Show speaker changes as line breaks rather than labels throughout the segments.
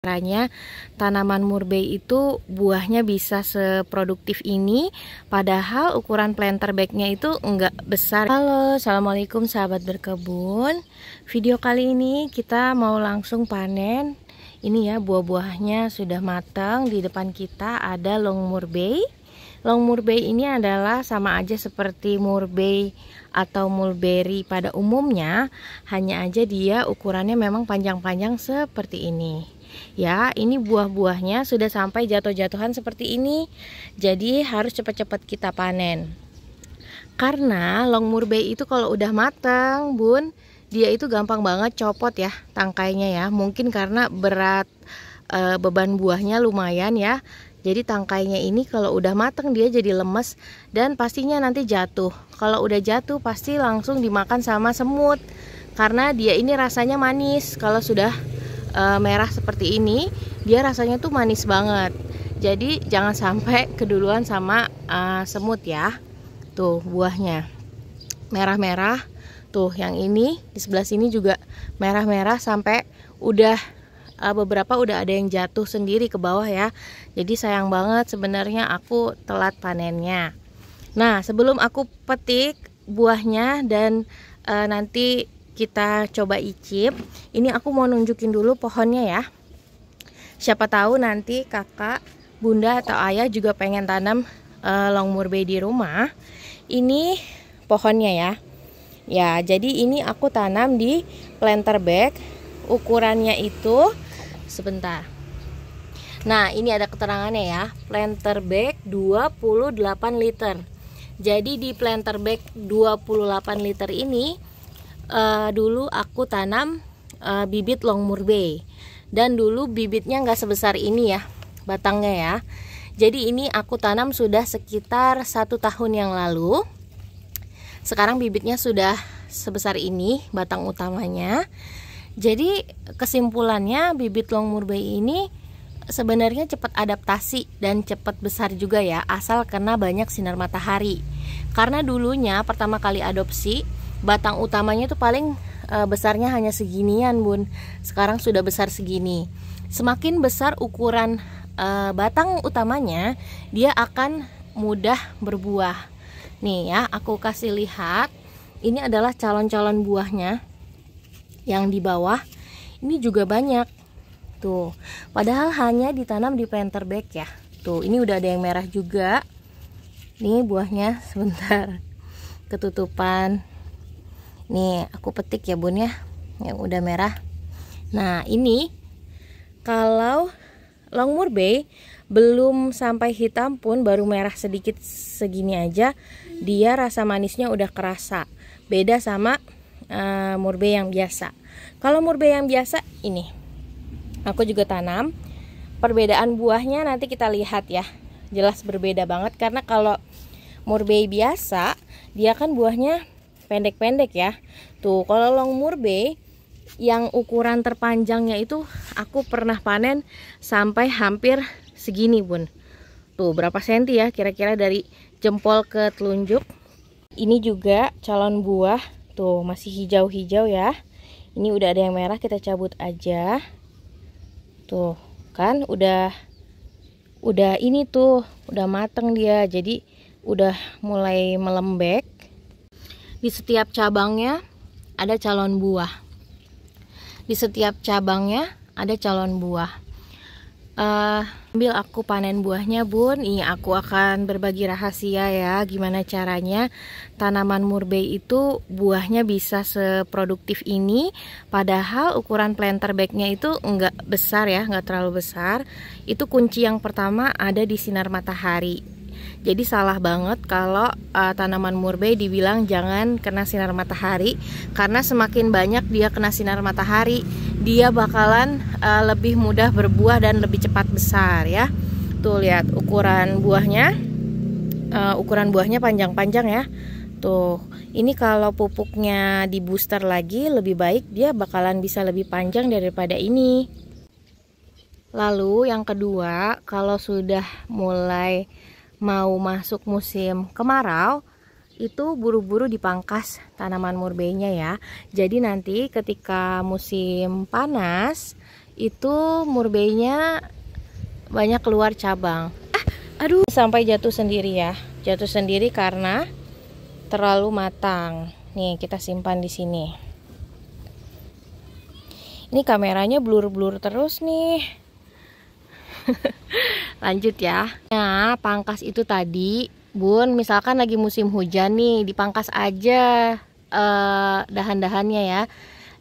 Caranya tanaman murbei itu buahnya bisa seproduktif ini, padahal ukuran planter bagnya itu enggak besar. Halo, assalamualaikum sahabat berkebun. Video kali ini kita mau langsung panen. Ini ya, buah-buahnya sudah matang. Di depan kita ada long murbei. Long murbei ini adalah sama aja seperti murbei atau mulberry pada umumnya, hanya aja dia ukurannya memang panjang-panjang seperti ini. Ya, ini buah-buahnya sudah sampai jatuh-jatuhan seperti ini. Jadi harus cepat-cepat kita panen. Karena long murbei itu kalau udah matang, Bun, dia itu gampang banget copot ya tangkainya ya. Mungkin karena berat beban buahnya lumayan ya. Jadi tangkainya ini kalau udah matang dia jadi lemes dan pastinya nanti jatuh. Kalau udah jatuh pasti langsung dimakan sama semut. Karena dia ini rasanya manis. Kalau sudah merah seperti ini, dia rasanya tuh manis banget. Jadi jangan sampai keduluan sama semut ya. Tuh buahnya merah-merah. Tuh yang ini di sebelah sini juga merah-merah sampai udah beberapa udah ada yang jatuh sendiri ke bawah ya. Jadi sayang banget sebenarnya aku telat panennya. Nah, sebelum aku petik buahnya dan nanti kita coba icip, ini aku mau nunjukin dulu pohonnya ya. Siapa tahu nanti kakak, bunda atau ayah juga pengen tanam long murbei di rumah. Ini pohonnya ya. Ya, jadi ini aku tanam di planter bag. Ukurannya itu sebentar. Nah, ini ada keterangannya ya. Planter bag 28 liter. Jadi di planter bag 28 liter ini dulu aku tanam bibit long murbei. Dan dulu bibitnya nggak sebesar ini ya, batangnya ya. Jadi ini aku tanam sudah sekitar 1 tahun yang lalu. Sekarang bibitnya sudah sebesar ini, batang utamanya. Jadi kesimpulannya bibit long murbei ini sebenarnya cepat adaptasi dan cepat besar juga ya, asal kena banyak sinar matahari. Karena dulunya pertama kali adopsi, batang utamanya itu paling besarnya hanya seginian, Bun. Sekarang sudah besar segini. Semakin besar ukuran batang utamanya, dia akan mudah berbuah. Nih ya, aku kasih lihat. Ini adalah calon-calon buahnya yang di bawah. Ini juga banyak. Tuh, padahal hanya ditanam di planter bag ya. Tuh, ini udah ada yang merah juga. Nih buahnya, sebentar ketutupan. Nih, aku petik ya, Bun ya, yang udah merah. Nah, ini kalau long murbei belum sampai hitam pun, baru merah sedikit segini aja, dia rasa manisnya udah kerasa. Beda sama murbei yang biasa. Kalau murbei yang biasa ini aku juga tanam. Perbedaan buahnya nanti kita lihat ya. Jelas berbeda banget karena kalau murbei biasa dia kan buahnya pendek-pendek ya. Tuh, kalau long murbei yang ukuran terpanjangnya itu aku pernah panen sampai hampir segini, Bun. Tuh, berapa senti ya kira-kira dari jempol ke telunjuk. Ini juga calon buah. Tuh, masih hijau-hijau ya. Ini udah ada yang merah, kita cabut aja. Tuh, kan udah ini tuh, udah mateng dia. Jadi udah mulai melembek. Di setiap cabangnya ada calon buah. Di setiap cabangnya ada calon buah. Ambil aku panen buahnya, Bun. Ini aku akan berbagi rahasia ya, gimana caranya tanaman murbei itu buahnya bisa seproduktif ini, padahal ukuran planter bagnya itu enggak besar ya, enggak terlalu besar. Itu kunci yang pertama ada di sinar matahari. Jadi salah banget kalau tanaman murbei dibilang jangan kena sinar matahari, karena semakin banyak dia kena sinar matahari, dia bakalan lebih mudah berbuah dan lebih cepat besar ya. Tuh lihat ukuran buahnya, panjang-panjang ya. Tuh, ini kalau pupuknya di booster lagi lebih baik, dia bakalan bisa lebih panjang daripada ini. Lalu yang kedua, kalau sudah mulai mau masuk musim kemarau, itu buru-buru dipangkas tanaman murbeinya ya. Jadi nanti ketika musim panas itu murbeinya banyak keluar cabang. Aduh, sampai jatuh sendiri ya. Jatuh sendiri karena terlalu matang. Nih, kita simpan di sini. Ini kameranya blur-blur terus nih. Lanjut ya. Nah, pangkas itu tadi, Bun, misalkan lagi musim hujan nih, dipangkas aja dahan-dahannya ya.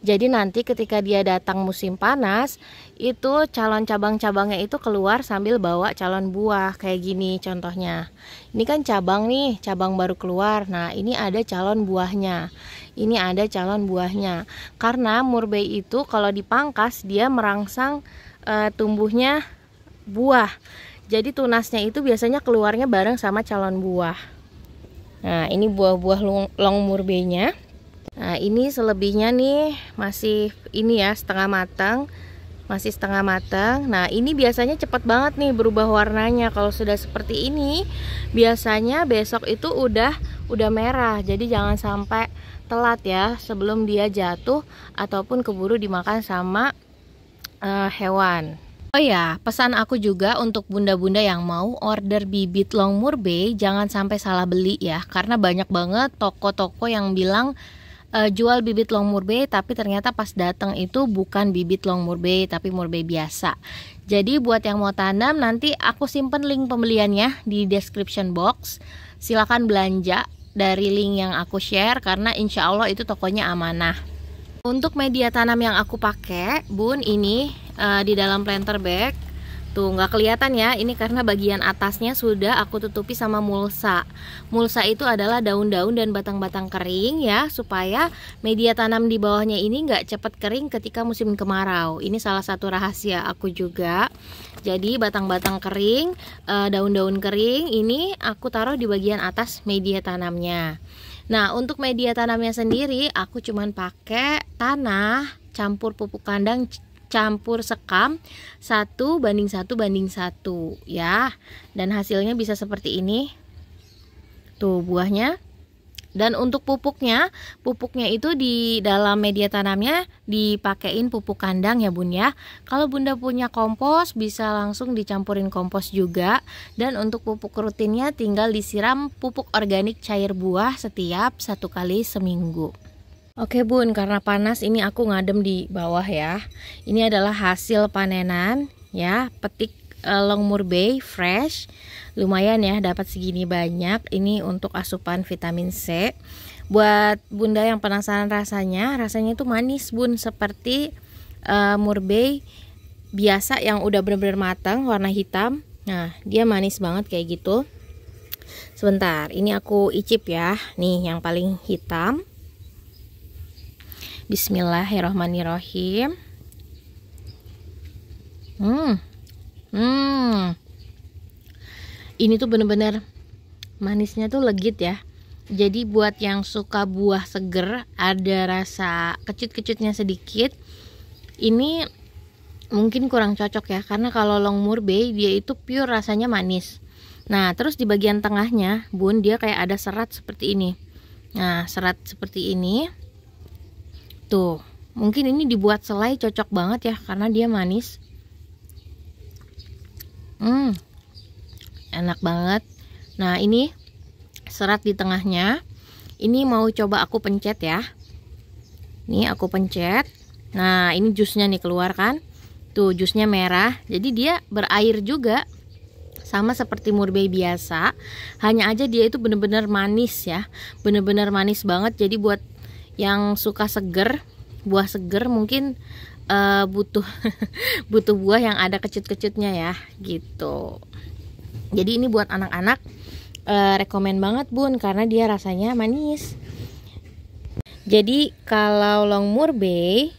Jadi nanti ketika dia datang musim panas, itu calon cabang-cabangnya itu keluar sambil bawa calon buah kayak gini contohnya. Ini kan cabang nih, cabang baru keluar. Nah, ini ada calon buahnya. Ini ada calon buahnya. Karena murbei itu kalau dipangkas dia merangsang tumbuhnya buah. Jadi tunasnya itu biasanya keluarnya bareng sama calon buah. Nah, ini buah-buah long murbeinya. Nah, ini selebihnya nih masih ini ya setengah matang, masih setengah matang. Nah, ini biasanya cepat banget nih berubah warnanya. Kalau sudah seperti ini, biasanya besok itu udah merah. Jadi jangan sampai telat ya sebelum dia jatuh ataupun keburu dimakan sama hewan. Oh ya, pesan aku juga untuk bunda-bunda yang mau order bibit long murbei, jangan sampai salah beli ya, karena banyak banget toko-toko yang bilang jual bibit long murbei, tapi ternyata pas datang itu bukan bibit long murbei tapi murbei biasa. Jadi buat yang mau tanam, nanti aku simpen link pembeliannya di description box. Silakan belanja dari link yang aku share karena insya Allah itu tokonya amanah. Untuk media tanam yang aku pakai, Bun, ini di dalam planter bag. Tuh nggak kelihatan ya, ini karena bagian atasnya sudah aku tutupi sama mulsa. Mulsa itu adalah daun-daun dan batang-batang kering ya, supaya media tanam di bawahnya ini nggak cepat kering ketika musim kemarau. Ini salah satu rahasia aku juga. Jadi batang-batang kering, daun-daun kering ini aku taruh di bagian atas media tanamnya. Nah, untuk media tanamnya sendiri aku cuman pakai tanah campur pupuk kandang campur sekam 1:1 ya, dan hasilnya bisa seperti ini tuh buahnya. Dan untuk pupuknya itu di dalam media tanamnya dipakein pupuk kandang ya Bun ya. Kalau Bunda punya kompos bisa langsung dicampurin kompos juga. Dan untuk pupuk rutinnya tinggal disiram pupuk organik cair buah setiap 1 kali seminggu. Oke Bun, karena panas ini aku ngadem di bawah ya. Ini adalah hasil panenan ya, petik long murbei fresh. Lumayan ya, dapat segini banyak. Ini untuk asupan vitamin C. Buat Bunda yang penasaran rasanya itu manis Bun, seperti murbei biasa yang udah bener-bener matang warna hitam. Nah, dia manis banget kayak gitu. Sebentar, ini aku icip ya. Nih yang paling hitam. Bismillahirrohmanirrohim. Ini tuh bener-bener manisnya tuh legit ya. Jadi buat yang suka buah seger, ada rasa kecut-kecutnya sedikit, ini mungkin kurang cocok ya. Karena kalau long murbei dia itu pure rasanya manis. Nah, terus di bagian tengahnya Bun, dia kayak ada serat seperti ini. Nah, serat seperti ini tuh, mungkin ini dibuat selai cocok banget ya karena dia manis. Enak banget. Nah, ini serat di tengahnya. Ini mau coba aku pencet ya. Nih aku pencet. Nah, ini jusnya nih keluar kan. Tuh, jusnya merah. Jadi dia berair juga. Sama seperti murbei biasa. Hanya aja dia itu bener-bener manis ya. Bener-bener manis banget. Jadi buat yang suka seger, buah seger mungkin butuh butuh buah yang ada kecut-kecutnya ya gitu. Jadi ini buat anak-anak rekomen banget Bun, karena dia rasanya manis. Jadi kalau long murbei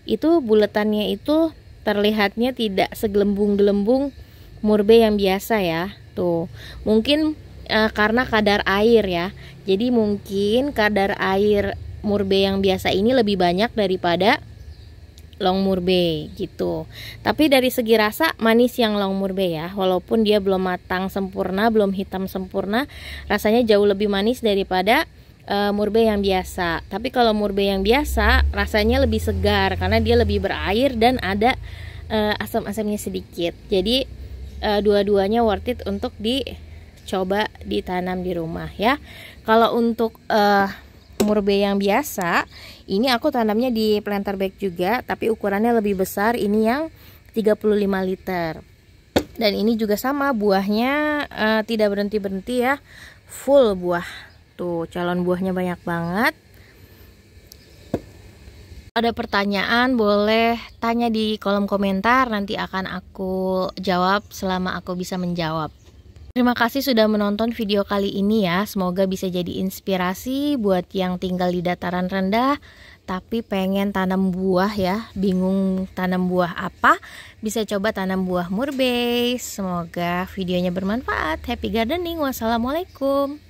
itu buletannya itu terlihatnya tidak segelembung-gelembung murbei yang biasa ya. Tuh mungkin karena kadar air ya. Jadi mungkin kadar air murbei yang biasa ini lebih banyak daripada long murbei gitu. Tapi dari segi rasa manis yang long murbei ya, walaupun dia belum matang sempurna, belum hitam sempurna, rasanya jauh lebih manis daripada murbei yang biasa. Tapi kalau murbei yang biasa rasanya lebih segar karena dia lebih berair dan ada asam-asamnya sedikit. Jadi dua-duanya worth it untuk dicoba ditanam di rumah ya. Kalau untuk murbei yang biasa, ini aku tanamnya di planter bag juga, tapi ukurannya lebih besar. Ini yang 35 liter. Dan ini juga sama, buahnya tidak berhenti-berhenti ya, full buah. Tuh, calon buahnya banyak banget. Ada pertanyaan boleh tanya di kolom komentar, nanti akan aku jawab selama aku bisa menjawab. Terima kasih sudah menonton video kali ini ya. Semoga bisa jadi inspirasi buat yang tinggal di dataran rendah tapi pengen tanam buah ya, bingung tanam buah apa, bisa coba tanam buah murbei. Semoga videonya bermanfaat. Happy gardening. Wassalamualaikum.